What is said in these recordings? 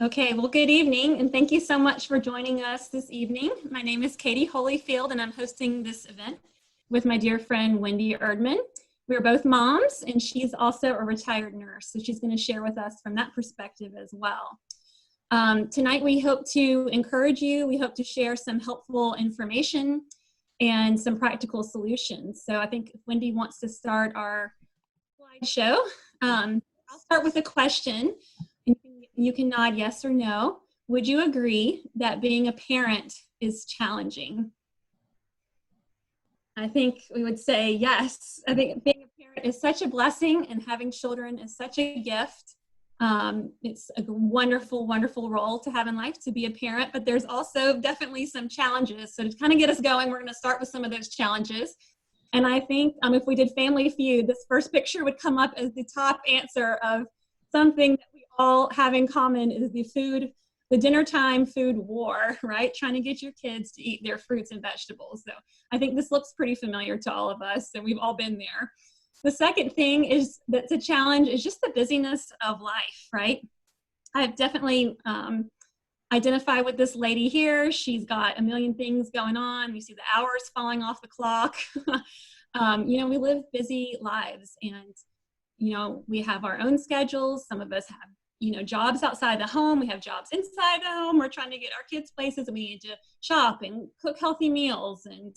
Okay, well, good evening, and thank you so much for joining us this evening. My name is Katie Holyfield, and I'm hosting this event with my dear friend, Wendy Erdman. We're both moms, and she's also a retired nurse, so she's going to share with us from that perspective as well. Tonight, we hope to encourage you. We hope to share some helpful information and some practical solutions. So I think if Wendy wants to start our slideshow, I'll start with a question. You can nod yes or no. Would you agree that being a parent is challenging? I think we would say yes. I think being a parent is such a blessing, and having children is such a gift. It's a wonderful, wonderful role to have in life, to be a parent, but there's also definitely some challenges. So to kind of get us going, we're going to start with some of those challenges. And I think if we did Family Feud, this first picture would come up as the top answer of something that we all have in common is the dinner time food war, right? Trying to get your kids to eat their fruits and vegetables. So I think this looks pretty familiar to all of us, and we've all been there. The second thing is that's a challenge is just the busyness of life, right? I've definitely identify with this lady here. She's got a million things going on. You see the hours falling off the clock. We live busy lives, and, we have our own schedules. Some of us have, jobs outside the home. We have jobs inside the home. We're trying to get our kids places, and we need to shop and cook healthy meals and,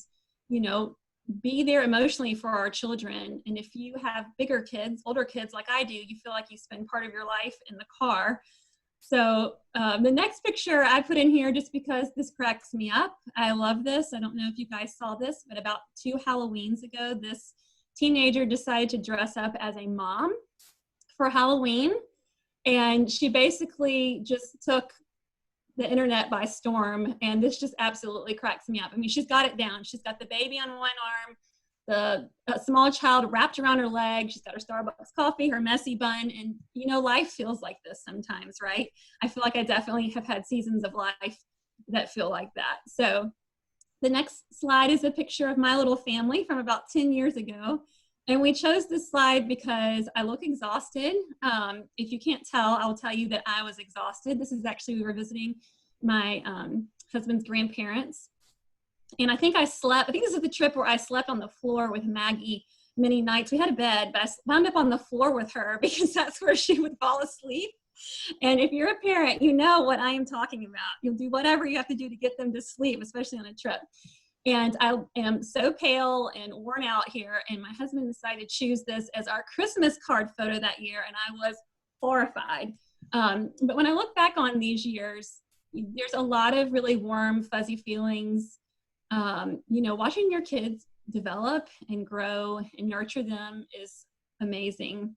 be there emotionally for our children. And if you have bigger kids, older kids like I do, you feel like you spend part of your life in the car. So the next picture I put in here just because this cracks me up. I love this. I don't know if you guys saw this, but about 2 Halloweens ago, this teenager decided to dress up as a mom for Halloween. And she basically just took the internet by storm. And this just absolutely cracks me up. I mean, she's got it down. She's got the baby on one arm, the small child wrapped around her leg. She's got her Starbucks coffee, her messy bun. And, life feels like this sometimes, right? I feel like I definitely have had seasons of life that feel like that. So the next slide is a picture of my little family from about 10 years ago. And we chose this slide because I look exhausted. If you can't tell, I'll tell you that I was exhausted. This is actually, we were visiting my husband's grandparents. And I think this is the trip where I slept on the floor with Maggie many nights. We had a bed, but I wound up on the floor with her because that's where she would fall asleep. And if you're a parent, you know what I am talking about. You'll do whatever you have to do to get them to sleep, especially on a trip. And I am so pale and worn out here. And my husband decided to choose this as our Christmas card photo that year. And I was horrified. But when I look back on these years, there's a lot of really warm, fuzzy feelings. Watching your kids develop and grow and nurture them is amazing.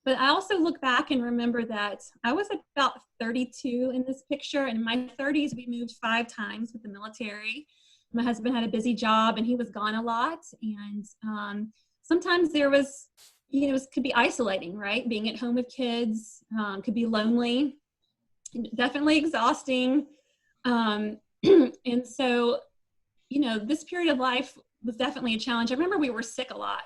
But I also look back and remember that I was about 32 in this picture. And in my 30s, we moved 5 times with the military. My husband had a busy job and he was gone a lot. And sometimes there was, it could be isolating, right? Being at home with kids could be lonely, definitely exhausting. And so, this period of life was definitely a challenge. I remember we were sick a lot.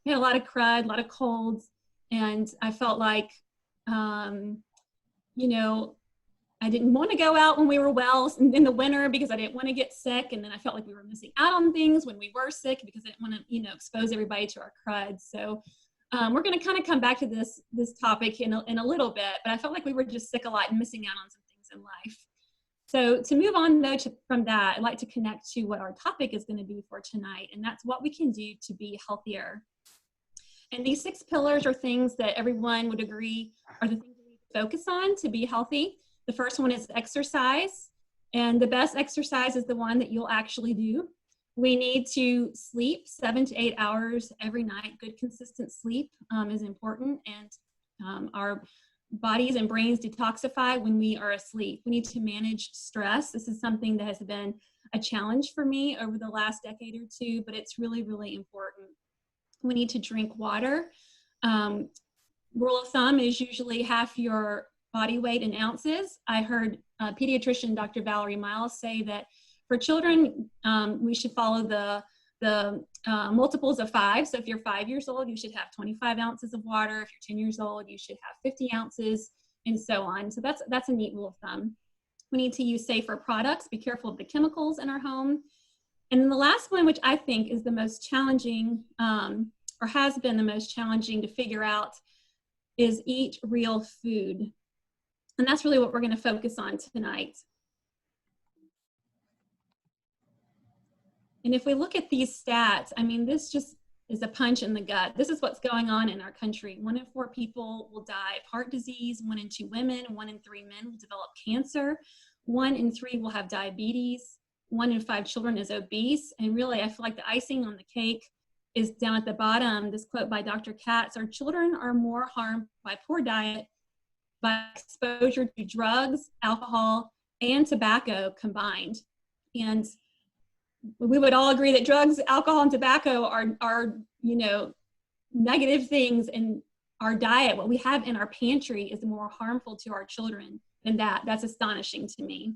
We had a lot of crud, a lot of colds. And I felt like, I didn't want to go out when we were well in the winter because I didn't want to get sick. And then I felt like we were missing out on things when we were sick because I didn't want to, expose everybody to our crud. So we're going to kind of come back to this topic in a little bit, but I felt like we were just sick a lot and missing out on some things in life. So to move on though from that, I'd like to connect to what our topic is going to be for tonight. And that's what we can do to be healthier. And these 6 pillars are things that everyone would agree are the things we need to focus on to be healthy. The first one is exercise, and the best exercise is the one that you'll actually do. We need to sleep 7 to 8 hours every night. Good, consistent sleep is important, and our bodies and brains detoxify when we are asleep. We need to manage stress. This is something that has been a challenge for me over the last decade or 2, but it's really, really important. We need to drink water. Rule of thumb is usually half your body weight in ounces. I heard pediatrician Dr. Valerie Miles say that for children, we should follow the the multiples of 5. So if you're 5 years old, you should have 25 ounces of water. If you're 10 years old, you should have 50 ounces, and so on. So that's a neat rule of thumb. We need to use safer products, be careful of the chemicals in our home. And then the last one, which I think is the most challenging, or has been the most challenging to figure out, is eat real food. And that's really what we're going to focus on tonight. And if we look at these stats, I mean, this just is a punch in the gut. This is what's going on in our country. 1 in 4 people will die of heart disease. 1 in 2 women, 1 in 3 men will develop cancer. 1 in 3 will have diabetes. 1 in 5 children is obese. And really, I feel like the icing on the cake is down at the bottom. This quote by Dr. Katz: our children are more harmed by poor diet, by exposure to drugs, alcohol, and tobacco combined. And we would all agree that drugs, alcohol, and tobacco are negative things in our diet. What we have in our pantry is more harmful to our children than that. That's astonishing to me.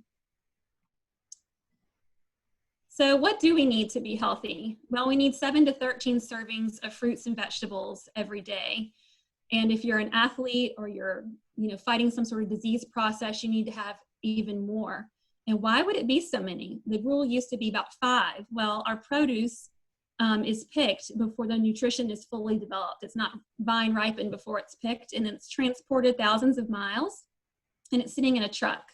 So what do we need to be healthy? Well, we need 7 to 13 servings of fruits and vegetables every day. And if you're an athlete or you're fighting some sort of disease process, you need to have even more. And why would it be so many? The rule used to be about 5. Well, our produce is picked before the nutrition is fully developed. It's not vine ripened before it's picked, and it's transported thousands of miles, and it's sitting in a truck.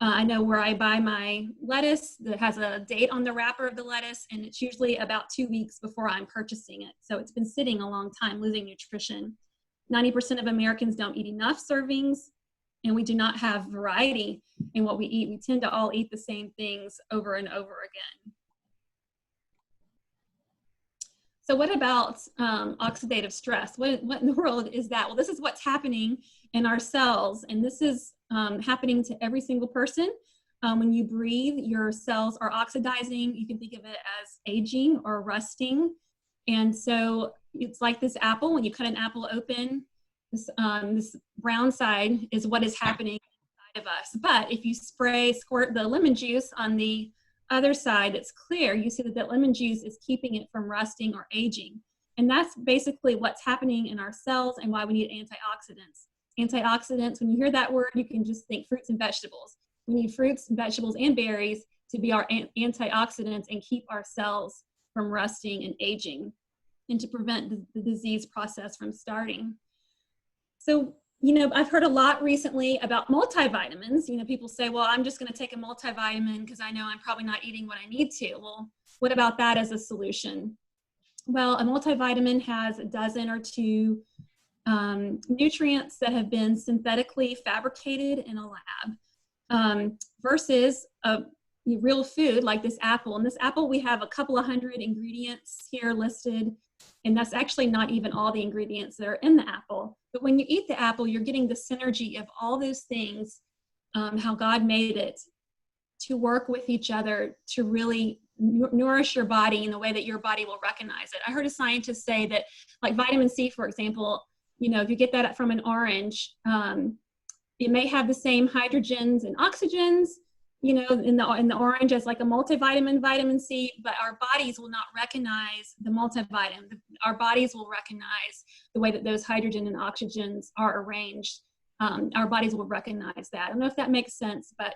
I know where I buy my lettuce that has a date on the wrapper of the lettuce, and it's usually about 2 weeks before I'm purchasing it. So it's been sitting a long time, losing nutrition. 90% of Americans don't eat enough servings, and we do not have variety in what we eat. We tend to all eat the same things over and over again. So what about oxidative stress? What in the world is that? Well, this is what's happening in our cells, and this is happening to every single person. When you breathe, your cells are oxidizing. You can think of it as aging or rusting. And so it's like this apple. When you cut an apple open, this brown side is what is happening inside of us. But if you squirt the lemon juice on the other side, it's clear. You see that lemon juice is keeping it from rusting or aging. And that's basically what's happening in our cells and why we need antioxidants. Antioxidants, when you hear that word, you can just think fruits and vegetables. We need fruits, vegetables, and berries to be our antioxidants and keep our cells from rusting and aging, and to prevent the disease process from starting. So, I've heard a lot recently about multivitamins. People say, well, I'm just going to take a multivitamin because I know I'm probably not eating what I need to. Well, what about that as a solution? Well, a multivitamin has a dozen or 2 nutrients that have been synthetically fabricated in a lab versus a real food like this apple. In this apple, we have a couple of hundred ingredients here listed, and that's actually not even all the ingredients that are in the apple. But when you eat the apple, you're getting the synergy of all those things, how God made it to work with each other to really nourish your body in the way that your body will recognize it. I heard a scientist say that, like vitamin C, for example, if you get that from an orange, it may have the same hydrogens and oxygens, in the orange as like a multivitamin, vitamin C, but our bodies will not recognize the multivitamin. Our bodies will recognize the way that those hydrogen and oxygens are arranged. Our bodies will recognize that. I don't know if that makes sense, but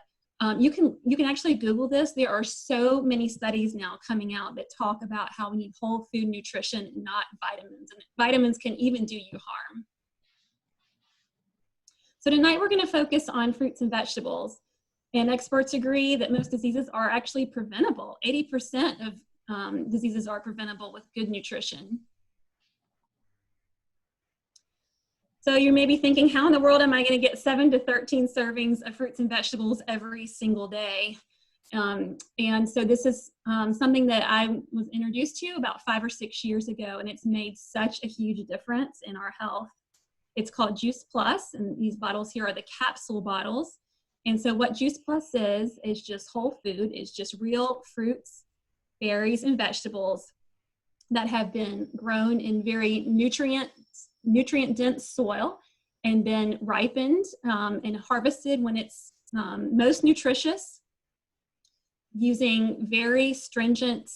you can actually Google this. There are so many studies now coming out that talk about how we need whole food nutrition, not vitamins. And vitamins can even do you harm. So tonight we're going to focus on fruits and vegetables. And experts agree that most diseases are actually preventable. 80% of diseases are preventable with good nutrition. So you may be thinking, how in the world am I going to get 7 to 13 servings of fruits and vegetables every single day? And so this is something that I was introduced to about 5 or 6 years ago, and it's made such a huge difference in our health. It's called Juice Plus, and these bottles here are the capsule bottles. And so what Juice Plus is just whole food. It's just real fruits, berries, and vegetables that have been grown in very nutrient-dense soil and been ripened and harvested when it's most nutritious, using very stringent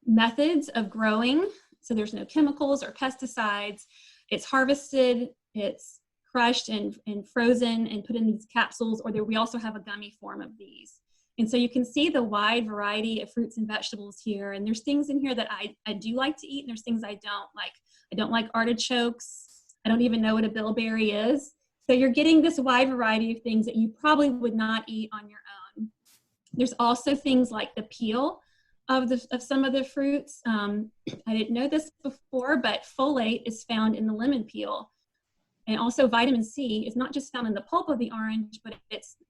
methods of growing. So there's no chemicals or pesticides. It's harvested, it's crushed and frozen and put in these capsules, or we also have a gummy form of these. And so you can see the wide variety of fruits and vegetables here. And there's things in here that I do like to eat, and there's things I don't like. I don't like artichokes. I don't even know what a bilberry is. So you're getting this wide variety of things that you probably would not eat on your own. There's also things like the peel of some of the fruits. I didn't know this before, but folate is found in the lemon peel. And also vitamin C is not just found in the pulp of the orange, but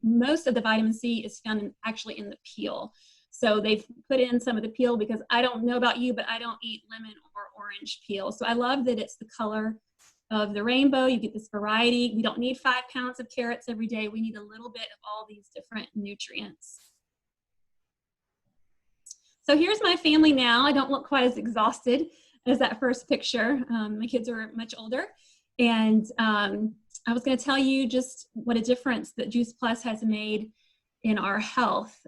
most of the vitamin C is found actually in the peel. So they've put in some of the peel, because I don't know about you, but I don't eat lemon or orange peel. So I love that it's the color of the rainbow. You get this variety. We don't need 5 pounds of carrots every day. We need a little bit of all these different nutrients. So here's my family now. I don't look quite as exhausted as that first picture. My kids are much older. And I was going to tell you just what a difference that Juice Plus has made in our health.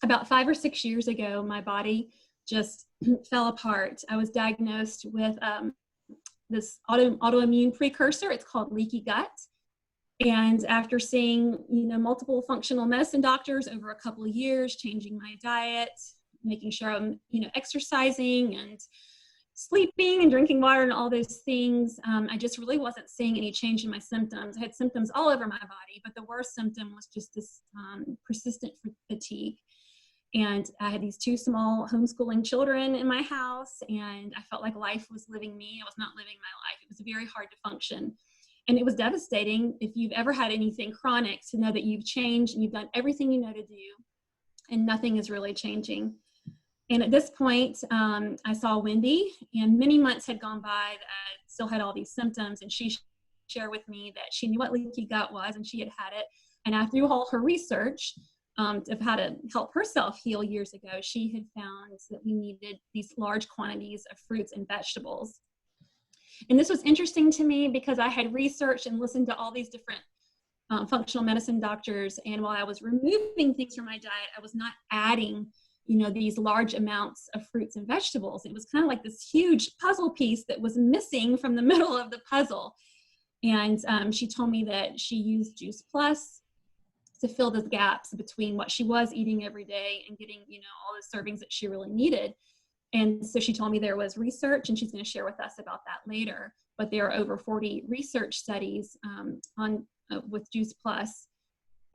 About 5 or 6 years ago, my body just fell apart. I was diagnosed with this autoimmune precursor. It's called leaky gut. And after seeing, multiple functional medicine doctors over a couple of years, changing my diet, making sure I'm, exercising and sleeping and drinking water and all those things, I just really wasn't seeing any change in my symptoms. I had symptoms all over my body, but the worst symptom was just this persistent fatigue. And I had these 2 small homeschooling children in my house, and I felt like life was living me. I was not living my life. It was very hard to function. And it was devastating, if you've ever had anything chronic, to know that you've changed and you've done everything you know to do, and nothing is really changing. And at this point, I saw Wendy, and many months had gone by that I still had all these symptoms, and she shared with me that she knew what leaky gut was, and she had had it. And after all her research of how to help herself heal years ago, she had found that we needed these large quantities of fruits and vegetables. And this was interesting to me because I had researched and listened to all these different functional medicine doctors, and while I was removing things from my diet, I was not adding these large amounts of fruits and vegetables. It was kind of like this huge puzzle piece that was missing from the middle of the puzzle. And she told me that she used Juice Plus to fill the gaps between what she was eating every day and getting, all the servings that she really needed. And so she told me there was research, and she's going to share with us about that later, but there are over 40 research studies with Juice Plus.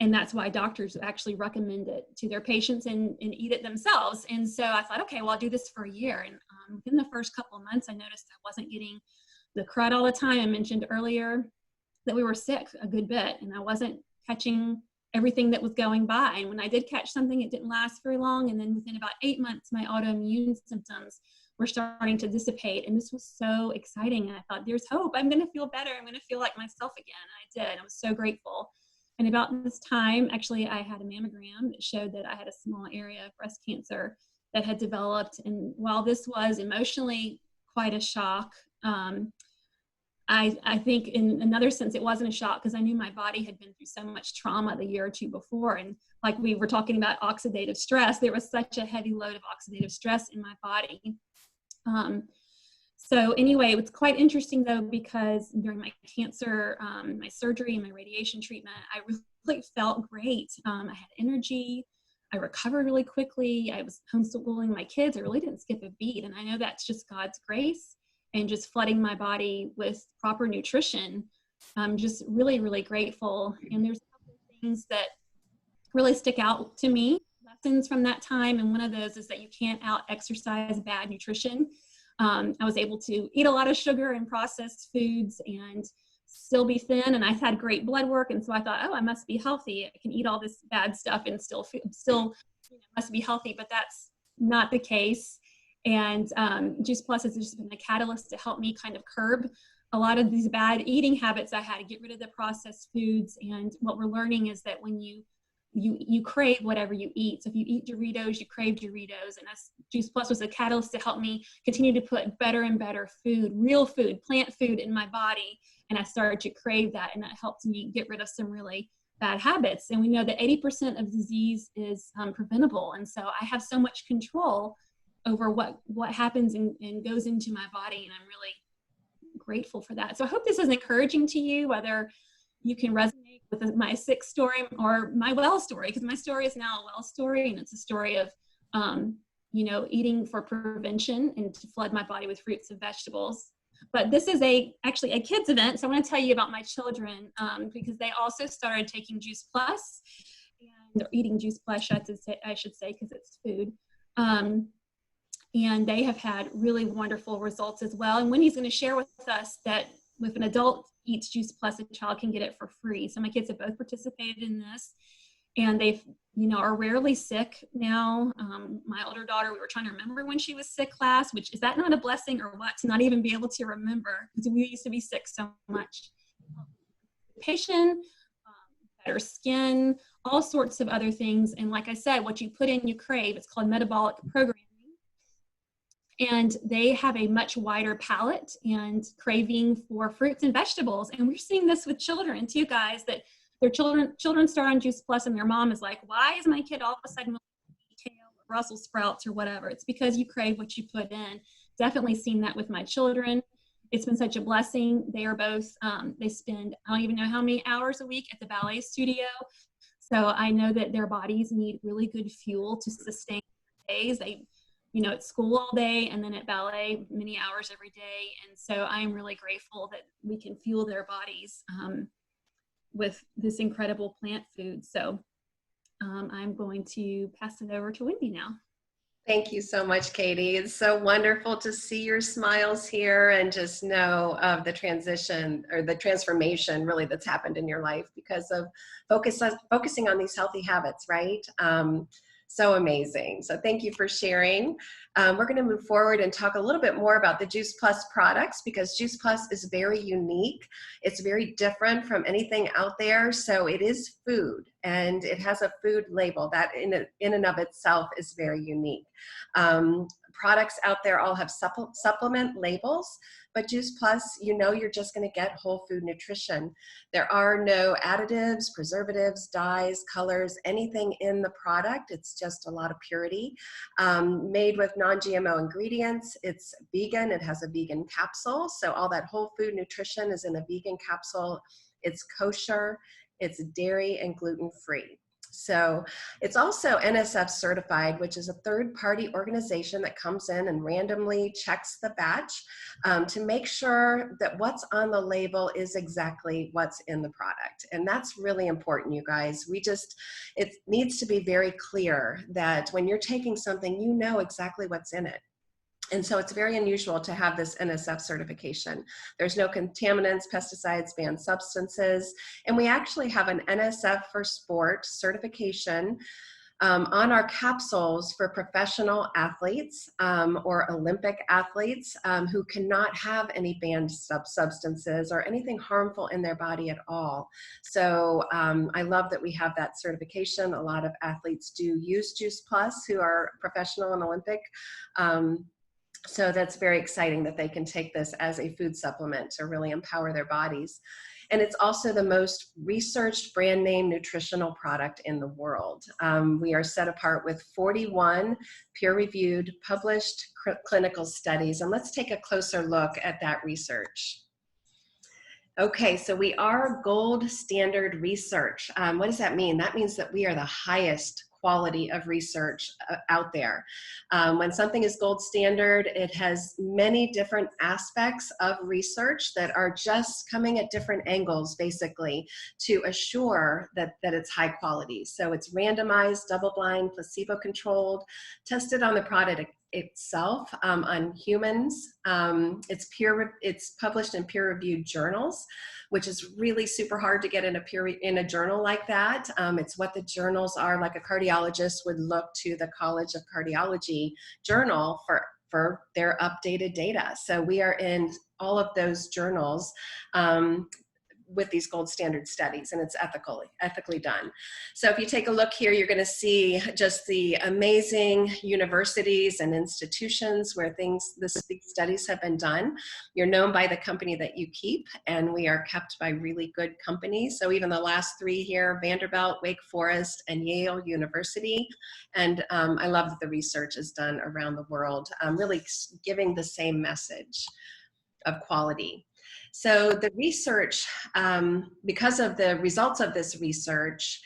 And that's why doctors actually recommend it to their patients and eat it themselves. And so I thought, okay, well, I'll do this for a year. And within the first couple of months, I noticed I wasn't getting the crud all the time. I mentioned earlier that we were sick a good bit, and I wasn't catching everything that was going by. And when I did catch something, it didn't last very long. And then within about 8 months, my autoimmune symptoms were starting to dissipate. And this was so exciting. And I thought, there's hope. I'm going to feel better. I'm going to feel like myself again. And I did. I was so grateful. And about this time, actually, I had a mammogram that showed that I had a small area of breast cancer that had developed. And while this was emotionally quite a shock, I think in another sense, it wasn't a shock because I knew my body had been through so much trauma the year or two before. And like we were talking about oxidative stress, there was such a heavy load of oxidative stress in my body. So anyway, it was quite interesting though, because during my cancer, my surgery and my radiation treatment, I really felt great. I had energy. I recovered really quickly. I was homeschooling my kids. I really didn't skip a beat. And I know that's just God's grace and just flooding my body with proper nutrition. I'm just really, really grateful. And there's a couple of things that really stick out to me, lessons from that time. And one of those is that you can't out-exercise bad nutrition. I was able to eat a lot of sugar and processed foods and still be thin. And I had great blood work. And so I thought, oh, I must be healthy. I can eat all this bad stuff and still must be healthy. But that's not the case. And Juice Plus has just been a catalyst to help me kind of curb a lot of these bad eating habits I had, to get rid of the processed foods. And what we're learning is that when you crave whatever you eat. So if you eat Doritos, you crave Doritos. And Juice Plus was a catalyst to help me continue to put better and better food, real food, plant food in my body. And I started to crave that. And that helped me get rid of some really bad habits. And we know that 80% of disease is preventable. And so I have so much control over what happens and goes into my body. And I'm really grateful for that. So I hope this is encouraging to you, whether you can resonate with my sick story or my well story, because my story is now a well story, and it's a story of, you know, eating for prevention and to flood my body with fruits and vegetables. But this is actually a kids event, so I want to tell you about my children, because they also started taking Juice Plus, and they're eating Juice Plus, I should say, because it's food. And they have had really wonderful results as well. And Wendy's going to share with us that if an adult eats Juice Plus, a child can get it for free. So my kids have both participated in this, and they've, you know, are rarely sick now. My older daughter, we were trying to remember when she was sick last, which is that not a blessing or what, to not even be able to remember, because we used to be sick so much. Patient, better skin, all sorts of other things. And like I said, what you put in, you crave. It's called metabolic programming. And they have a much wider palate and craving for fruits and vegetables. And we're seeing this with children too, guys, that their children start on Juice Plus and their mom is like, why is my kid all of a sudden kale or Brussels sprouts or whatever? It's because you crave what you put in. Definitely seen that with my children. It's been such a blessing. They are both, they spend, I don't even know how many hours a week at the ballet studio. So I know that their bodies need really good fuel to sustain days. They, you know, at school all day and then at ballet many hours every day. And so I'm really grateful that we can fuel their bodies with this incredible plant food. So I'm going to pass it over to Wendy now. Thank you so much, Katie. It's so wonderful to see your smiles here and just know of the transition or the transformation really that's happened in your life because of focusing on these healthy habits, right? So amazing. So thank you for sharing. We're going to move forward and talk a little bit more about the Juice Plus products because Juice Plus is very unique. It's very different from anything out there. So it is food and it has a food label that in and of itself is very unique. Products out there all have supplement labels, but Juice Plus, you know, you're just going to get whole food nutrition. There are no additives, preservatives, dyes, colors, anything in the product. It's just a lot of purity. Made with non-GMO ingredients. It's vegan. It has a vegan capsule. So all that whole food nutrition is in a vegan capsule. It's kosher. It's dairy and gluten-free. So it's also NSF certified, which is a third-party organization that comes in and randomly checks the batch to make sure that what's on the label is exactly what's in the product. And that's really important, you guys. It needs to be very clear that when you're taking something, you know exactly what's in it. And so it's very unusual to have this NSF certification. There's no contaminants, pesticides, banned substances, and we actually have an NSF for Sport certification on our capsules for professional athletes or Olympic athletes who cannot have any banned substances or anything harmful in their body at all. So I love that we have that certification. A lot of athletes do use Juice Plus who are professional and Olympic. So that's very exciting that they can take this as a food supplement to really empower their bodies. And it's also the most researched brand name nutritional product in the world. We are set apart with 41 peer-reviewed, published clinical studies. And let's take a closer look at that research. Okay, so we are gold standard research. What does that mean? That means that we are the highest quality of research out there. When something is gold standard, it has many different aspects of research that are just coming at different angles, basically, to assure that it's high quality. So it's randomized, double-blind, placebo-controlled, tested on the product itself on humans. It's published in peer-reviewed journals, which is really super hard to get in a journal like that. It's what the journals are. Like a cardiologist would look to the College of Cardiology journal for their updated data. So we are in all of those journals. with these gold standard studies, and it's ethically done. So if you take a look here, you're going to see just the amazing universities and institutions where these studies have been done. You're known by the company that you keep, and we are kept by really good companies. So even the last three here, Vanderbilt, Wake Forest, and Yale University. And I love that the research is done around the world, really giving the same message of quality. So the research, because of the results of this research,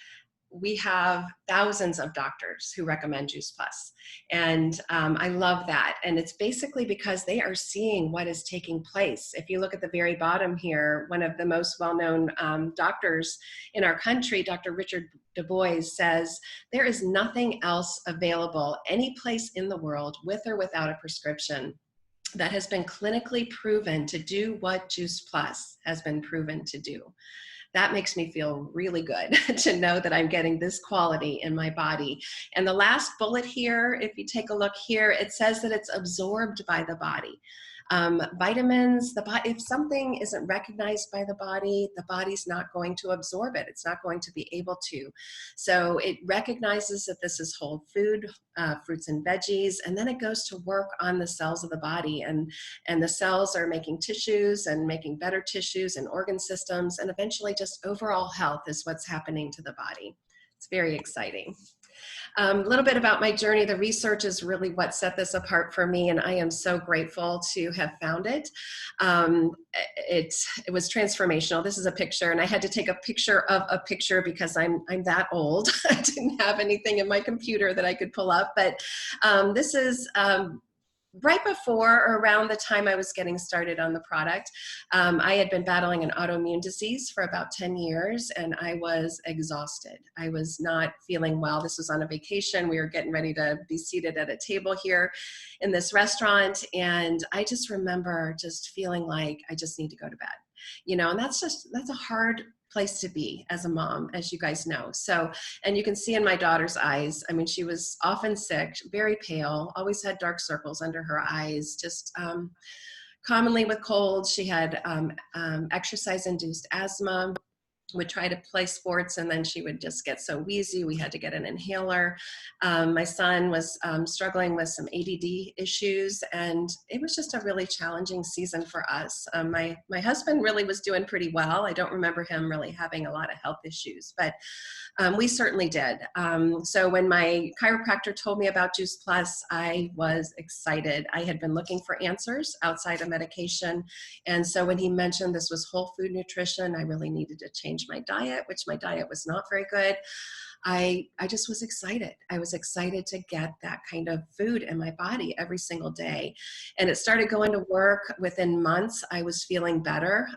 we have thousands of doctors who recommend Juice Plus. And I love that. And it's basically because they are seeing what is taking place. If you look at the very bottom here, one of the most well-known doctors in our country, Dr. Richard Du Bois, says, there is nothing else available any place in the world with or without a prescription that has been clinically proven to do what Juice Plus has been proven to do. That makes me feel really good to know that I'm getting this quality in my body. And the last bullet here, if you take a look here, it says that it's absorbed by the body. Vitamins, if something isn't recognized by the body's not going to absorb it. It's not going to be able to. So it recognizes that this is whole food, fruits and veggies, and then it goes to work on the cells of the body. And the cells are making tissues and making better tissues and organ systems, and eventually just overall health is what's happening to the body. It's very exciting. A little bit about my journey. The research is really what set this apart for me, and I am so grateful to have found it. It was transformational. This is a picture, and I had to take a picture of a picture because I'm that old. I didn't have anything in my computer that I could pull up, but this is right before or around the time I was getting started on the product. I had been battling an autoimmune disease for about 10 years, and I was exhausted. I was not feeling well. This was on a vacation. We were getting ready to be seated at a table here in this restaurant, and I just remember just feeling like I just need to go to bed. And that's a hard place to be as a mom, as you guys know. So, and you can see in my daughter's eyes, I mean, she was often sick, very pale, always had dark circles under her eyes, just commonly with colds. She had exercise-induced asthma, would try to play sports, and then she would just get so wheezy. We had to get an inhaler. My son was struggling with some ADD issues, and it was just a really challenging season for us. My husband really was doing pretty well. I don't remember him really having a lot of health issues, but we certainly did. So when my chiropractor told me about Juice Plus, I was excited. I had been looking for answers outside of medication, and so when he mentioned this was whole food nutrition, I really needed to change my diet, which my diet was not very good. I just was excited. I was excited to get that kind of food in my body every single day. And it started going to work. Within months, I was feeling better.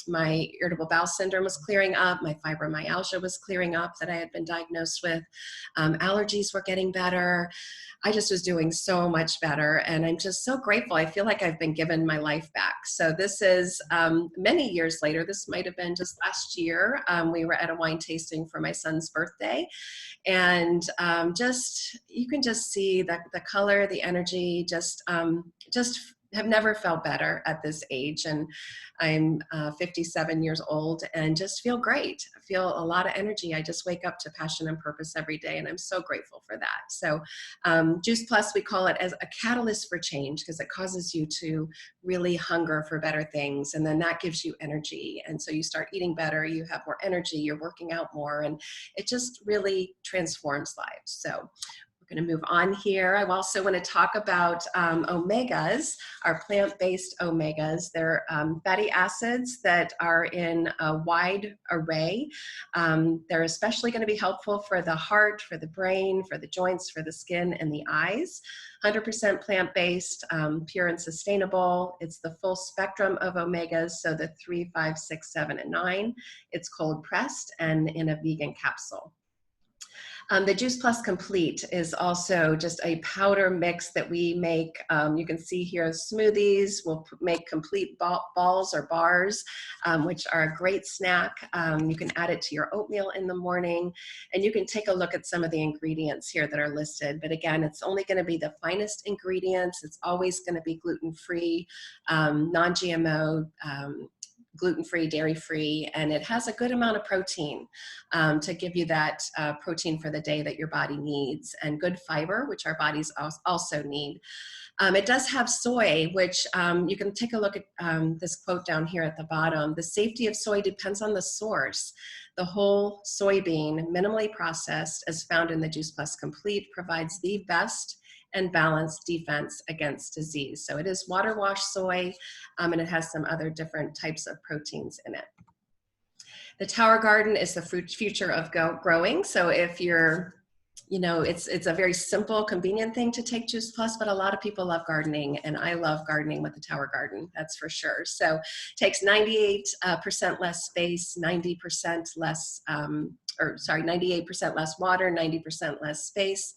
My irritable bowel syndrome was clearing up. My fibromyalgia was clearing up that I had been diagnosed with. Allergies were getting better. I just was doing so much better, and I'm just so grateful. I feel like I've been given my life back. So this is many years later. This might have been just last year. We were at a wine tasting for my son's birthday, and you can just see the color, the energy, just have never felt better at this age. And I'm 57 years old and just feel great. I feel a lot of energy. I just wake up to passion and purpose every day, and I'm so grateful for that. So Juice Plus, we call it as a catalyst for change because it causes you to really hunger for better things, and then that gives you energy. And so you start eating better, you have more energy, you're working out more, and it just really transforms lives. So we're going to move on here. I also want to talk about omegas, our plant-based omegas. They're fatty acids that are in a wide array. They're especially going to be helpful for the heart, for the brain, for the joints, for the skin, and the eyes. 100% plant-based, pure and sustainable. It's the full spectrum of omegas, so the 3, 5, 6, 7, and 9. It's cold pressed and in a vegan capsule. The Juice Plus Complete is also just a powder mix that we make. You can see here smoothies. We'll make complete balls or bars, which are a great snack. You can add it to your oatmeal in the morning, and you can take a look at some of the ingredients here that are listed. But again, it's only going to be the finest ingredients. It's always going to be gluten-free, non-GMO, gluten-free, dairy-free, and it has a good amount of protein to give you that protein for the day that your body needs, and good fiber, which our bodies also need. It does have soy, which you can take a look at this quote down here at the bottom. The safety of soy depends on the source. The whole soybean, minimally processed, as found in the Juice Plus Complete, provides the best and balanced defense against disease. So it is water wash soy, and it has some other different types of proteins in it. The Tower Garden is the future of growing. So if you're, it's a very simple, convenient thing to take Juice Plus, but a lot of people love gardening, and I love gardening with the Tower Garden, that's for sure. So it takes 98% less space, 98% less water, 90% less space.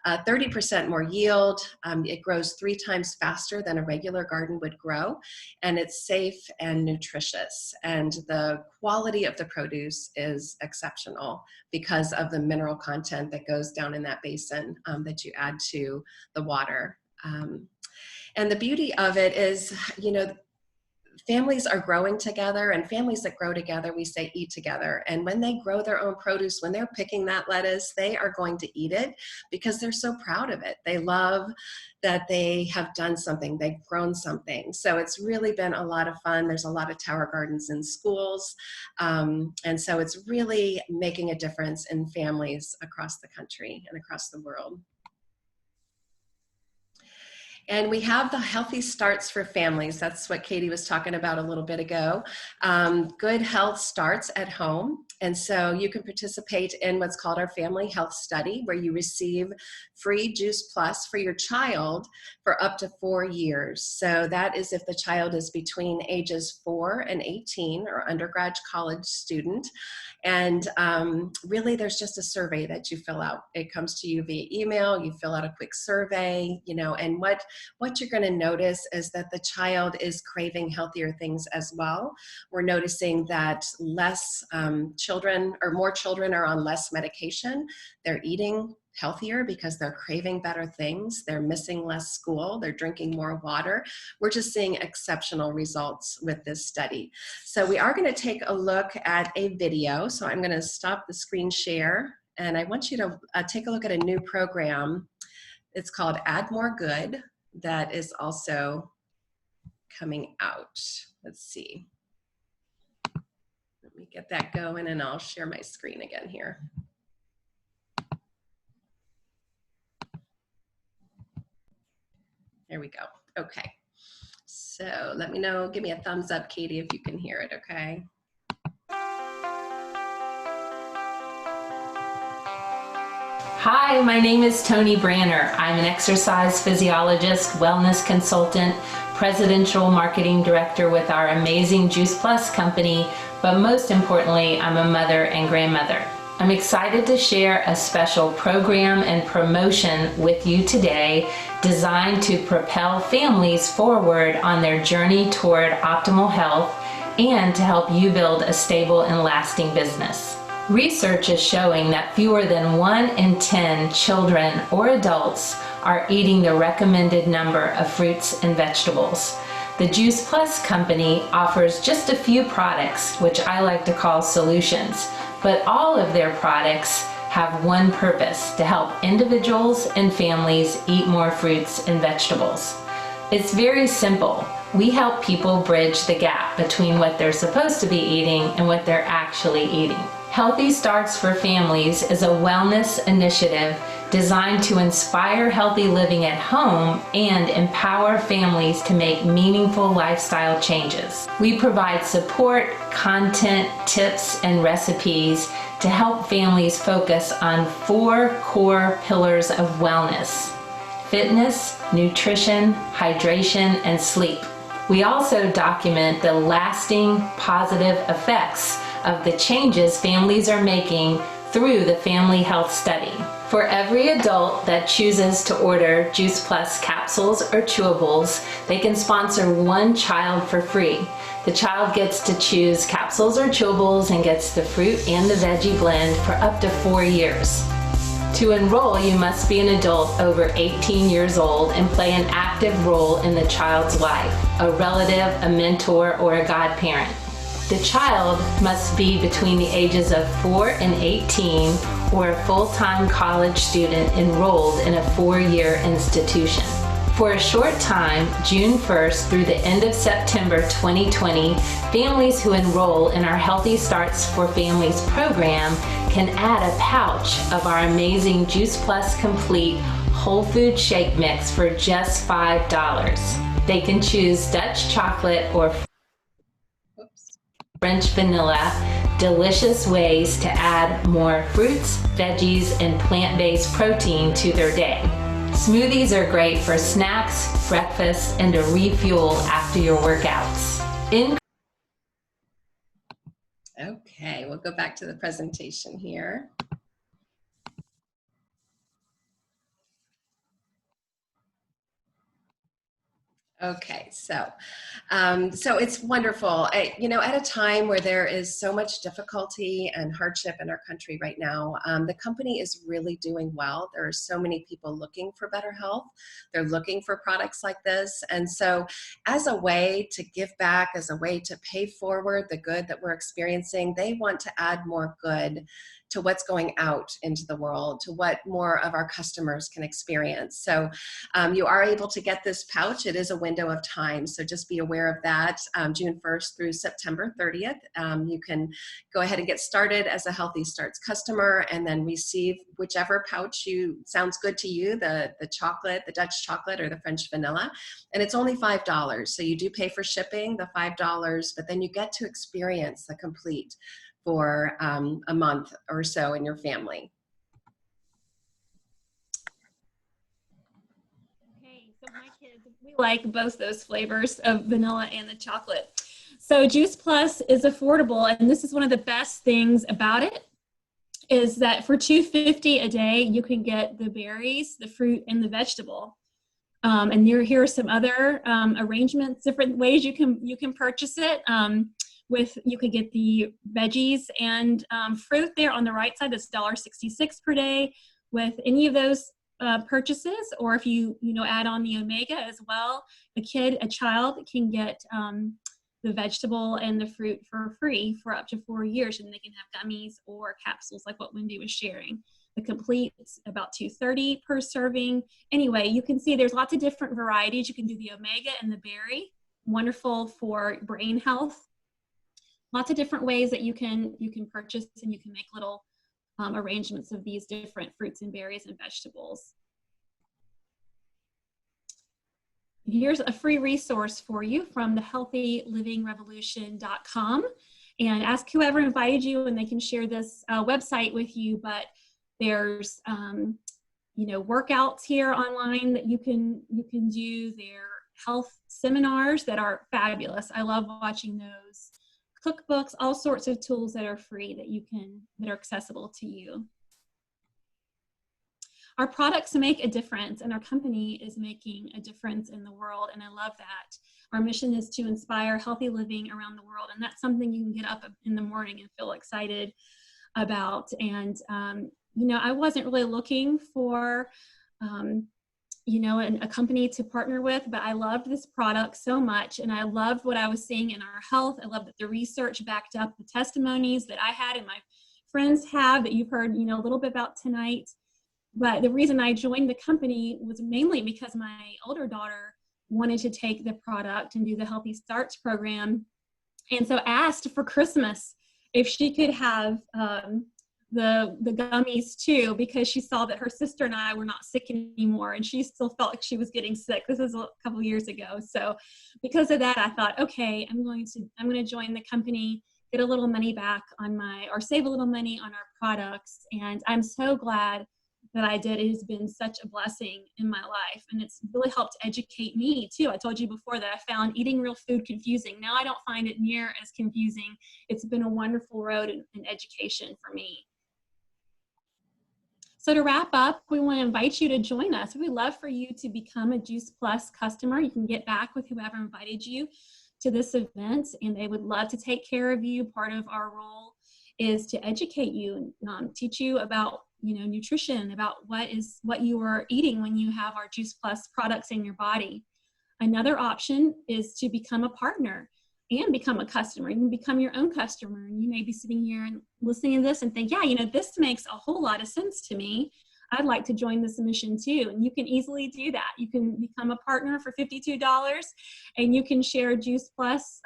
30% more yield. It grows 3 times faster than a regular garden would grow, and it's safe and nutritious. And the quality of the produce is exceptional because of the mineral content that goes down in that basin that you add to the water. And the beauty of it is, families are growing together, and families that grow together, we say eat together. And when they grow their own produce, when they're picking that lettuce, they are going to eat it because they're so proud of it. They love that they have done something, they've grown something. So it's really been a lot of fun. There's a lot of Tower Gardens in schools. And so it's really making a difference in families across the country and across the world. And we have the Healthy Starts for Families. That's what Katie was talking about a little bit ago. Good health starts at home. And so you can participate in what's called our Family Health Study, where you receive free Juice Plus for your child for up to 4 years. So that is if the child is between ages 4 and 18 or undergrad college student. And really there's just a survey that you fill out. It comes to you via email, you fill out a quick survey, and what you're gonna notice is that the child is craving healthier things as well. We're noticing that more children are on less medication. They're eating healthier because they're craving better things. They're missing less school. They're drinking more water. We're just seeing exceptional results with this study. So we are going to take a look at a video. So I'm going to stop the screen share, and I want you to take a look at a new program. It's called Add More Good that is also coming out. Let's see. Let me get that going, and I'll share my screen again here. There we go. Okay. So let me know, give me a thumbs up, Katie, if you can hear it, okay? Hi, my name is Toni Branner. I'm an exercise physiologist, wellness consultant, presidential marketing director with our amazing Juice Plus company, but most importantly, I'm a mother and grandmother. I'm excited to share a special program and promotion with you today designed to propel families forward on their journey toward optimal health and to help you build a stable and lasting business. Research is showing that fewer than 1 in 10 children or adults are eating the recommended number of fruits and vegetables. The Juice Plus company offers just a few products, which I like to call solutions, but all of their products have one purpose: to help individuals and families eat more fruits and vegetables. It's very simple. We help people bridge the gap between what they're supposed to be eating and what they're actually eating. Healthy Starts for Families is a wellness initiative designed to inspire healthy living at home and empower families to make meaningful lifestyle changes. We provide support, content, tips, and recipes to help families focus on 4 core pillars of wellness: fitness, nutrition, hydration, and sleep. We also document the lasting positive effects of the changes families are making through the Family Health Study. For every adult that chooses to order Juice Plus capsules or chewables, they can sponsor 1 child for free. The child gets to choose capsules or chewables and gets the fruit and the veggie blend for up to 4 years. To enroll, you must be an adult over 18 years old and play an active role in the child's life, a relative, a mentor, or a godparent. The child must be between the ages of 4 and 18 or a full-time college student enrolled in a 4-year institution. For a short time, June 1st through the end of September 2020, families who enroll in our Healthy Starts for Families program can add a pouch of our amazing Juice Plus Complete whole food shake mix for just $5. They can choose Dutch chocolate or French vanilla, delicious ways to add more fruits, veggies, and plant-based protein to their day. Smoothies are great for snacks, breakfast, and to refuel after your workouts. Okay, we'll go back to the presentation here. Okay, so it's wonderful. You know, at a time where there is so much difficulty and hardship in our country right now, the company is really doing well. There are so many people looking for better health. They're looking for products like this. And so as a way to give back, as a way to pay forward the good that we're experiencing, they want to add more good to what's going out into the world, to what more of our customers can experience. So you are able to get this pouch. It is a window of time, so just be aware of that. June 1st through September 30th. You can go ahead and get started as a Healthy Starts customer and then receive whichever pouch sounds good to you, the chocolate, the Dutch chocolate or the French vanilla. And it's only $5. So you do pay for shipping, the $5, but then you get to experience the complete for a month or so in your family. Okay, so my kids, we like both those flavors of vanilla and the chocolate. So Juice Plus is affordable, and this is one of the best things about it, is that for $2.50 a day, you can get the berries, the fruit, and the vegetable. And here are some other arrangements, different ways you can purchase it. You could get the veggies and fruit there on the right side. That's $1.66 per day with any of those purchases, or if you add on the omega as well, a child can get the vegetable and the fruit for free for up to 4 years, and they can have gummies or capsules like what Wendy was sharing. The complete is about $2.30 per serving. Anyway, you can see there's lots of different varieties. You can do the omega and the berry, wonderful for brain health. Lots of different ways that you can purchase, and you can make little arrangements of these different fruits and berries and vegetables. Here's a free resource for you from the healthylivingrevolution.com, and ask whoever invited you and they can share this website with you. But there's workouts here online that you can do. There are health seminars that are fabulous. I love watching those. Cookbooks, all sorts of tools that are free that are accessible to you. Our products make a difference, and our company is making a difference in the world, and I love that. Our mission is to inspire healthy living around the world, and that's something you can get up in the morning and feel excited about. And I wasn't really looking for a company to partner with, but I loved this product so much, and I loved what I was seeing in our health. I loved that the research backed up the testimonies that I had and my friends have that you've heard, a little bit about tonight. But the reason I joined the company was mainly because my older daughter wanted to take the product and do the Healthy Starts program, and so asked for Christmas if she could have the gummies too, because she saw that her sister and I were not sick anymore, and she still felt like she was getting sick. This was a couple of years ago. So because of that, I thought, okay, I'm going to join the company, get a little money back or save a little money on our products. And I'm so glad that I did. It has been such a blessing in my life, and it's really helped educate me too. I told you before that I found eating real food confusing. Now I don't find it near as confusing. It's been a wonderful road in education for me. So to wrap up, we want to invite you to join us. We'd love for you to become a Juice Plus customer. You can get back with whoever invited you to this event, and they would love to take care of you. Part of our role is to educate you and teach you about nutrition, about what you are eating when you have our Juice Plus products in your body. Another option is to become a partner. and become a customer. You can become your own customer, and you may be sitting here and listening to this and think, yeah, you know, this makes a whole lot of sense to me. I'd like to join this mission too. And you can easily do that. You can become a partner for $52, and you can share Juice Plus.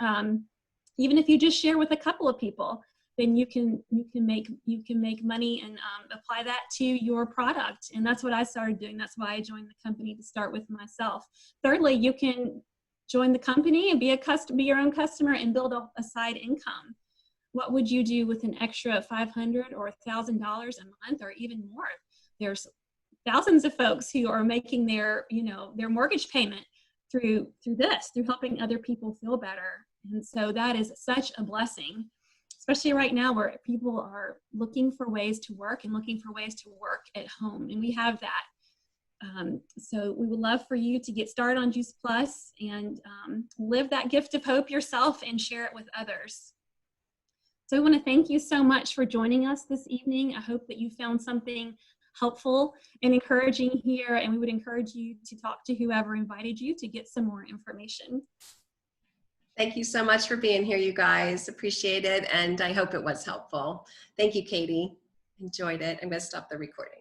Even if you just share with a couple of people, then you can make money and apply that to your product. And that's what I started doing. That's why I joined the company, to start with myself. Thirdly, you can join the company and be your own customer and build a side income. What would you do with an extra $500 or $1,000 a month, or even more? There's thousands of folks who are making their mortgage payment through helping other people feel better. And so that is such a blessing, especially right now where people are looking for ways to work and looking for ways to work at home. And we have that. So we would love for you to get started on Juice Plus and live that gift of hope yourself and share it with others. So I want to thank you so much for joining us this evening. I hope that you found something helpful and encouraging here, and we would encourage you to talk to whoever invited you to get some more information. Thank you so much for being here, you guys. Appreciate it, and I hope it was helpful. Thank you, Katie. Enjoyed it. I'm going to stop the recording.